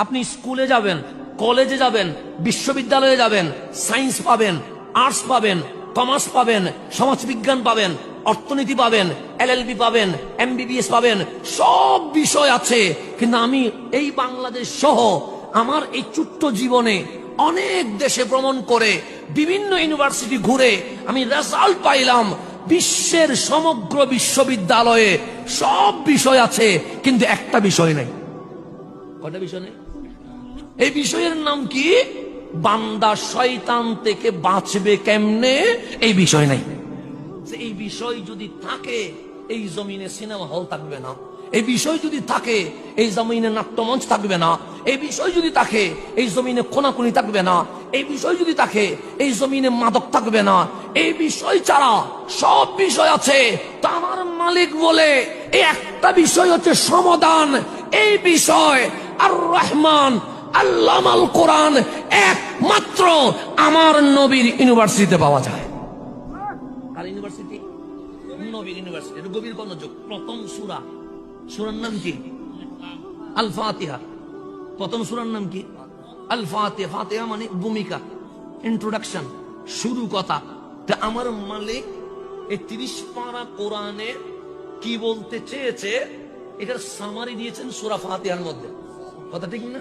আপনি স্কুলে যাবেন, কলেজে যাবেন, বিশ্ববিদ্যালয়ে যাবেন, সায়েন্স পাবেন, আর্টস পাবেন, কমার্স পাবেন, সমাজবিজ্ঞান পাবেন, অর্থনীতি পাবেন, এলএলবি পাবেন, এমবিবিএস পাবেন, সব বিষয় আছে। কিন্তু আমি এই বাংলাদেশ সহ আমার এই ছোট্ট জীবনে অনেক দেশে ভ্রমণ করে বিভিন্ন ইউনিভার্সিটি ঘুরে আমি রেজাল্ট পাইলাম বিশ্বের সমগ্র বিশ্ববিদ্যালয়ে সব বিষয় আছে, কিন্তু একটা বিষয় নাই। কয়টা বিষয় নেই? এই বিষয়ের নাম কি? বান্দা শয়তান থেকে বাঁচবে কেমনে, এই বিষয় নাই। এই বিষয় যদি থাকে এই জমিনে সিনেমা হল থাকবে না, এই বিষয় যদি থাকে এই জমিনে নাট্যমঞ্চ থাকবে না, এই বিষয় যদি থাকে এই জমিনে কোনাকুনি থাকবে না, এই বিষয় যদি থাকে এই জমিনে মাদক থাকবে না। এই বিষয় ছাড়া সব বিষয় আছে। তা আমার মালিক বলে এই একটা বিষয় হচ্ছে সমাধান। এই বিষয় আর রহমান আল্লামাল কোরআন একমাত্র আমার নবীর ইউনিভার্সিটিতে পাওয়া যায়। আর ইউনিভার্সিটি নবীর ইউনিভার্সিটি, গভীর মনোযোগ। প্রথম সূরা, সূরার নাম কি? আল ফাতিহা। প্রথম সূরার নাম কি? আল ফাতিহা। ফাতিহা মানে ভূমিকা, ইন্ট্রোডাকশন, শুরু কথা। তা আমার মালিক এই 30 পারা কোরআনে কি বলতে চেয়েছে এটার সামারি দিয়েছেন সূরা ফাতিহার মধ্যে। কথা ঠিক না?